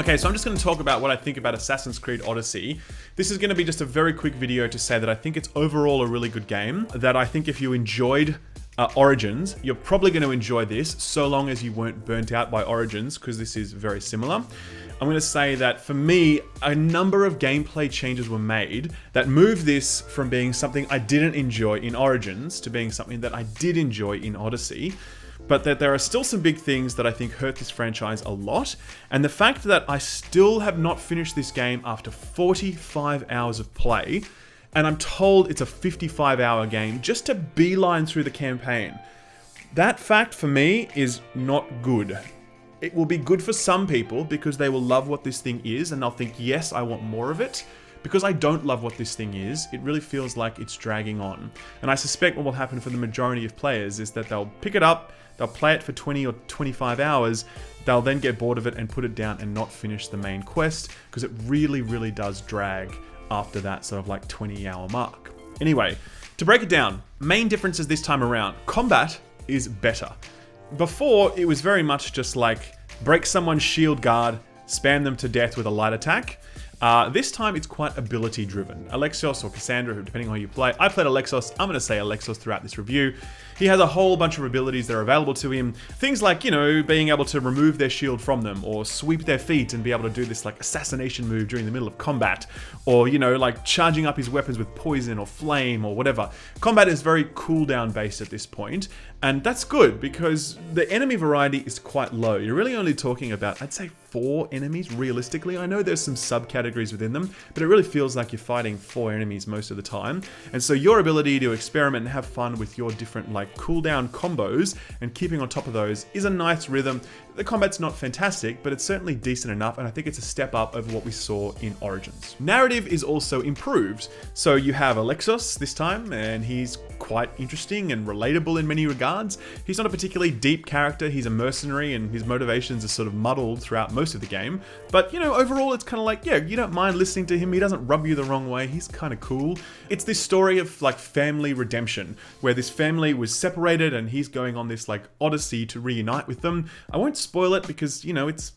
Okay, so I'm just going to talk about what I think about Assassin's Creed Odyssey. This is going to be just a very quick video to say that I think it's overall a really good game, that I think if you enjoyed Origins, you're probably going to enjoy this, so long as you weren't burnt out by Origins, because this is very similar. I'm going to say that for me, a number of gameplay changes were made that moved this from being something I didn't enjoy in Origins to being something that I did enjoy in Odyssey. But that there are still some big things that I think hurt this franchise a lot. And the fact that I still have not finished this game after 45 hours of play, and I'm told it's a 55-hour game just to beeline through the campaign. That fact for me is not good. It will be good for some people because they will love what this thing is and they'll think, yes, I want more of it. Because I don't love what this thing is, it really feels like it's dragging on. And I suspect what will happen for the majority of players is that they'll pick it up, they'll play it for 20 or 25 hours, they'll then get bored of it and put it down and not finish the main quest, because it really, really does drag after that sort of like 20-hour mark. Anyway, to break it down, main differences this time around. Combat is better. Before, it was very much just like, break someone's shield guard, spam them to death with a light attack. This time it's quite ability driven. Alexios or Cassandra, depending on who you play. I played Alexios, I'm going to say Alexios throughout this review. He has a whole bunch of abilities that are available to him. Things like, you know, being able to remove their shield from them, or sweep their feet and be able to do this like assassination move during the middle of combat, or, you know, like charging up his weapons with poison or flame or whatever. Combat is very cooldown based at this point, and that's good because the enemy variety is quite low. You're really only talking about, I'd say, 4 enemies realistically. I know there's some subcategories within them, but it really feels like you're fighting 4 enemies most of the time. And so your ability to experiment and have fun with your different like cooldown combos and keeping on top of those is a nice rhythm. The combat's not fantastic, but it's certainly decent enough, and I think it's a step up over what we saw in Origins. Narrative is also improved. So you have Alexios this time, and he's quite interesting and relatable in many regards. He's not a particularly deep character, he's a mercenary, and his motivations are sort of muddled throughout most of the game. But, you know, overall it's kind of like, yeah, you don't mind listening to him, he doesn't rub you the wrong way, he's kind of cool. It's this story of like family redemption, where this family was separated and he's going on this like odyssey to reunite with them. I won't spoil it because, you know, it's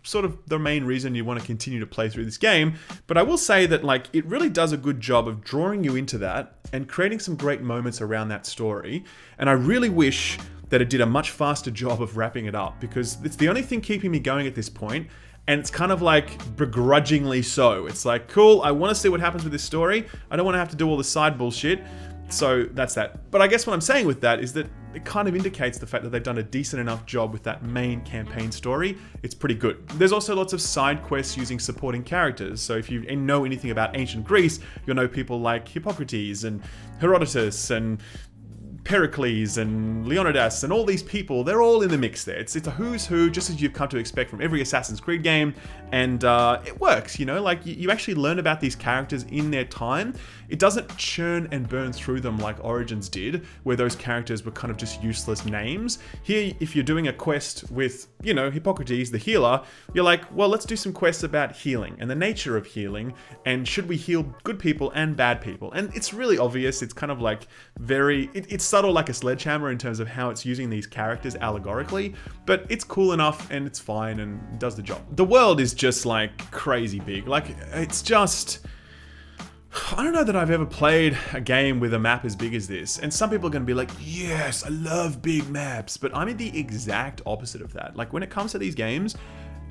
sort of the main reason you want to continue to play through this game, but I will say that like it really does a good job of drawing you into that and creating some great moments around that story, and I really wish that it did a much faster job of wrapping it up, because it's the only thing keeping me going at this point, and it's kind of like begrudgingly so. It's like, cool, I want to see what happens with this story, I don't want to have to do all the side bullshit, so that's that. But I guess what I'm saying with that is that it kind of indicates the fact that they've done a decent enough job with that main campaign story. It's pretty good. There's also lots of side quests using supporting characters. So if you know anything about ancient Greece, you'll know people like Hippocrates and Herodotus and Pericles and Leonidas and all these people, they're all in the mix there. It's a who's who, just as you've come to expect from every Assassin's Creed game, and it works, you know, like you actually learn about these characters in their time. It doesn't churn and burn through them like Origins did, where those characters were kind of just useless names. Here, if you're doing a quest with, you know, Hippocrates, the healer, you're like, well, let's do some quests about healing and the nature of healing, and should we heal good people and bad people? And it's really obvious. It's kind of like it's subtle like a sledgehammer in terms of how it's using these characters allegorically, but it's cool enough and it's fine and does the job. The world is just like crazy big. Like, it's just, I don't know that I've ever played a game with a map as big as this. And some people are going to be like, yes, I love big maps, but I'm in the exact opposite of that. Like, when it comes to these games,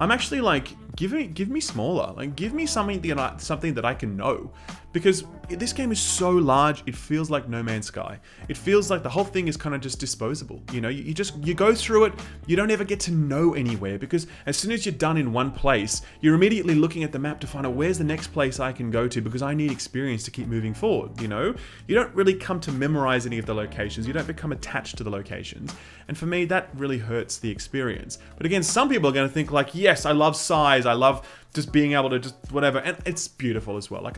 I'm actually like, give me smaller. Like, give me something that I can know. Because this game is so large, it feels like No Man's Sky. It feels like the whole thing is kind of just disposable. You know, you go through it, you don't ever get to know anywhere, because as soon as you're done in one place, you're immediately looking at the map to find out where's the next place I can go to, because I need experience to keep moving forward, you know? You don't really come to memorize any of the locations, you don't become attached to the locations. And for me, that really hurts the experience. But again, some people are going to think like, yes, I love size, I love just being able to just whatever, and it's beautiful as well. Like,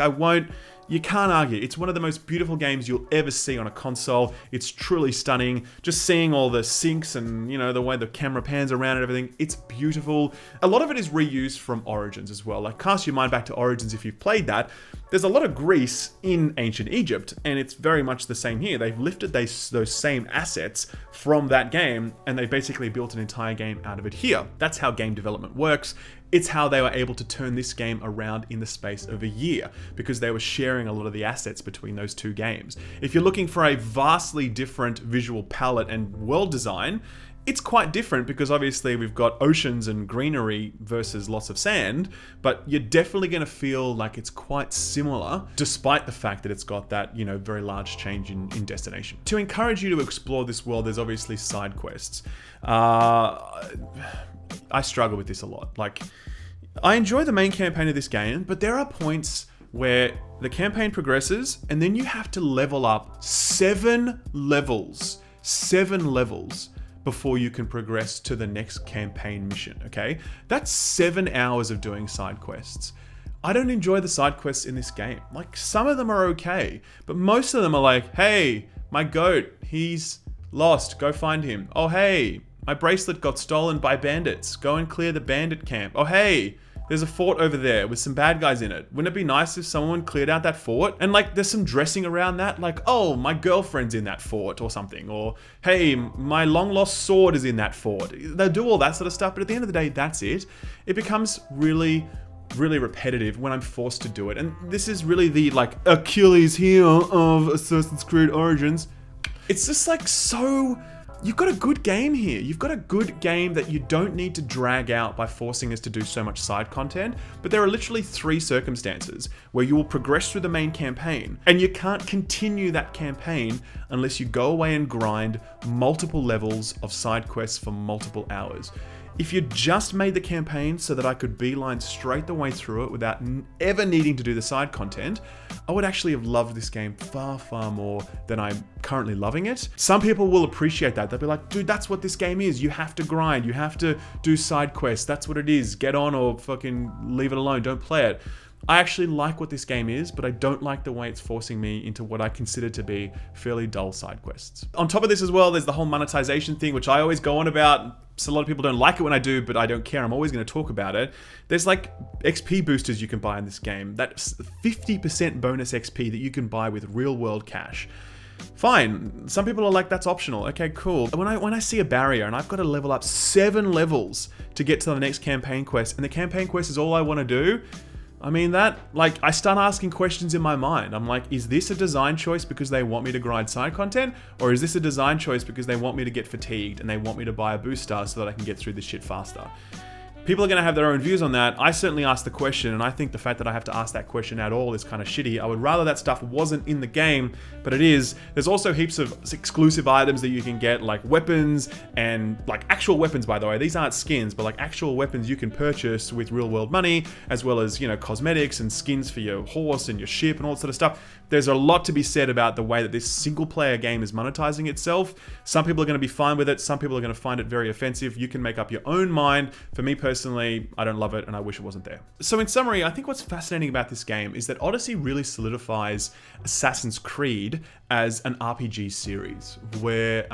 you can't argue. It's one of the most beautiful games you'll ever see on a console. It's truly stunning. Just seeing all the syncs and, you know, the way the camera pans around and everything, it's beautiful. A lot of it is reused from Origins as well. Like, cast your mind back to Origins if you've played that. There's a lot of Greece in ancient Egypt, and it's very much the same here. They've lifted those same assets from that game, and they basically built an entire game out of it here. That's how game development works. It's how they were able to turn this game around in the space of a year, because they were sharing a lot of the assets between those two games. If you're looking for a vastly different visual palette and world design, it's quite different, because obviously we've got oceans and greenery versus lots of sand, but you're definitely going to feel like it's quite similar, despite the fact that it's got that, very large change in destination. To encourage you to explore this world, there's obviously side quests. I struggle with this a lot. Like, I enjoy the main campaign of this game, but there are points where the campaign progresses and then you have to level up 7 levels before you can progress to the next campaign mission, okay? That's 7 hours of doing side quests. I don't enjoy the side quests in this game. Like, some of them are okay, but most of them are like, hey, my goat, he's lost, go find him. Oh, hey, my bracelet got stolen by bandits, go and clear the bandit camp. Oh, hey, there's a fort over there with some bad guys in it. Wouldn't it be nice if someone cleared out that fort? And like, there's some dressing around that, like, oh, my girlfriend's in that fort or something. Or, hey, my long lost sword is in that fort. They'll do all that sort of stuff, but at the end of the day, that's it. It becomes really repetitive when I'm forced to do it. And this is really the, like, Achilles heel of Assassin's Creed Origins. It's just like, so... You've got a good game here. You've got a good game that you don't need to drag out by forcing us to do so much side content, but there are literally 3 circumstances where you will progress through the main campaign, and you can't continue that campaign unless you go away and grind multiple levels of side quests for multiple hours. If you just made the campaign so that I could beeline straight the way through it without ever needing to do the side content, I would actually have loved this game far, far more than I'm currently loving it. Some people will appreciate that. They'll be like, dude, that's what this game is. You have to grind. You have to do side quests. That's what it is. Get on or fucking leave it alone. Don't play it. I actually like what this game is, but I don't like the way it's forcing me into what I consider to be fairly dull side quests. On top of this as well, there's the whole monetization thing, which I always go on about. So a lot of people don't like it when I do, but I don't care. I'm always going to talk about it. There's like XP boosters you can buy in this game. That's 50% bonus XP that you can buy with real world cash. Fine. Some people are like, that's optional. Okay, cool. When I see a barrier and I've got to level up 7 levels to get to the next campaign quest, and the campaign quest is all I want to do, I mean, I start asking questions in my mind. I'm like, is this a design choice because they want me to grind side content? Or is this a design choice because they want me to get fatigued and they want me to buy a booster so that I can get through this shit faster? People are going to have their own views on that. I certainly asked the question, and I think the fact that I have to ask that question at all is kind of shitty. I would rather that stuff wasn't in the game, but it is. There's also heaps of exclusive items that you can get, like weapons, and like actual weapons, by the way. These aren't skins, but like actual weapons you can purchase with real world money, as well as, cosmetics and skins for your horse and your ship and all that sort of stuff. There's a lot to be said about the way that this single player game is monetizing itself. Some people are going to be fine with it. Some people are going to find it very offensive. You can make up your own mind. For me personally, I don't love it and I wish it wasn't there. So in summary, I think what's fascinating about this game is that Odyssey really solidifies Assassin's Creed as an RPG series where,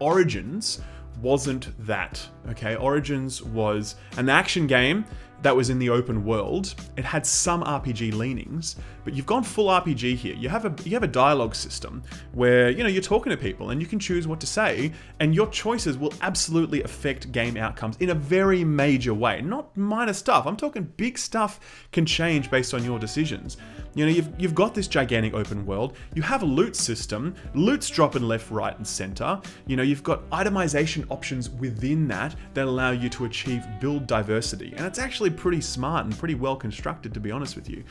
Origins wasn't that, okay? Origins was an action game that was in the open world. It had some RPG leanings, but you've gone full RPG here. You have a dialogue system where, you're talking to people and you can choose what to say, and your choices will absolutely affect game outcomes in a very major way. Not minor stuff. I'm talking big stuff can change based on your decisions. You've got this gigantic open world. You have a loot system. Loot's dropping left, right, and center. You've got itemization options within that allow you to achieve build diversity. And it's actually pretty smart and pretty well constructed, to be honest with you.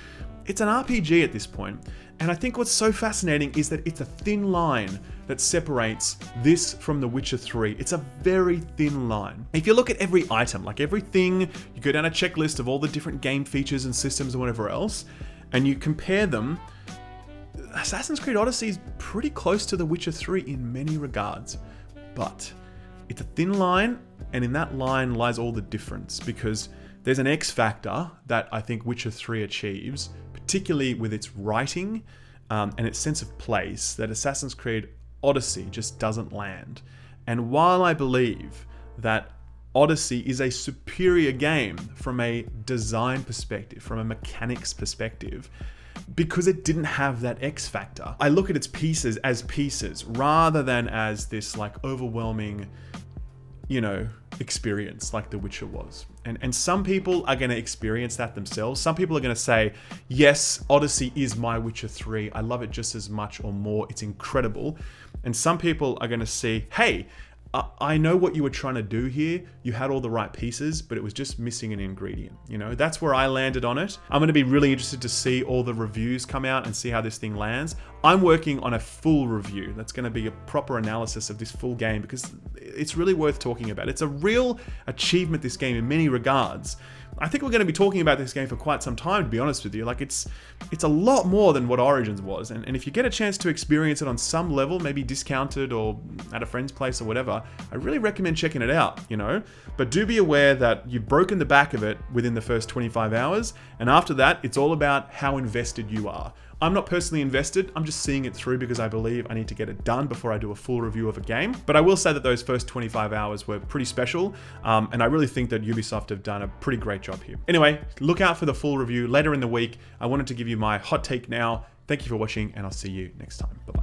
It's an RPG at this point, and I think what's so fascinating is that it's a thin line that separates this from The Witcher 3. It's a very thin line. If you look at every item, like everything, you go down a checklist of all the different game features and systems and whatever else, and you compare them, Assassin's Creed Odyssey is pretty close to The Witcher 3 in many regards. But it's a thin line, and in that line lies all the difference, because there's an X factor that I think Witcher 3 achieves, particularly with its writing and its sense of place, that Assassin's Creed Odyssey just doesn't land. And while I believe that Odyssey is a superior game from a design perspective, from a mechanics perspective, because it didn't have that X factor, I look at its pieces as pieces rather than as this like overwhelming, you know, experience like The Witcher was. And some people are going to experience that themselves. Some people are going to say, yes, Odyssey is my Witcher 3. I love it just as much or more. It's incredible. And some people are going to see, hey, I know what you were trying to do here. You had all the right pieces, but it was just missing an ingredient. You know, that's where I landed on it. I'm going to be really interested to see all the reviews come out and see how this thing lands. I'm working on a full review. That's going to be a proper analysis of this full game because it's really worth talking about. It's a real achievement, this game, in many regards. I think we're going to be talking about this game for quite some time, to be honest with you. Like, it's a lot more than what Origins was. And if you get a chance to experience it on some level, maybe discounted or at a friend's place or whatever, I really recommend checking it out, you know? But do be aware that you've broken the back of it within the first 25 hours. And after that, it's all about how invested you are. I'm not personally invested, I'm just seeing it through because I believe I need to get it done before I do a full review of a game. But I will say that those first 25 hours were pretty special, and I really think that Ubisoft have done a pretty great job here. Anyway, look out for the full review later in the week. I wanted to give you my hot take now. Thank you for watching, and I'll see you next time. Bye-bye.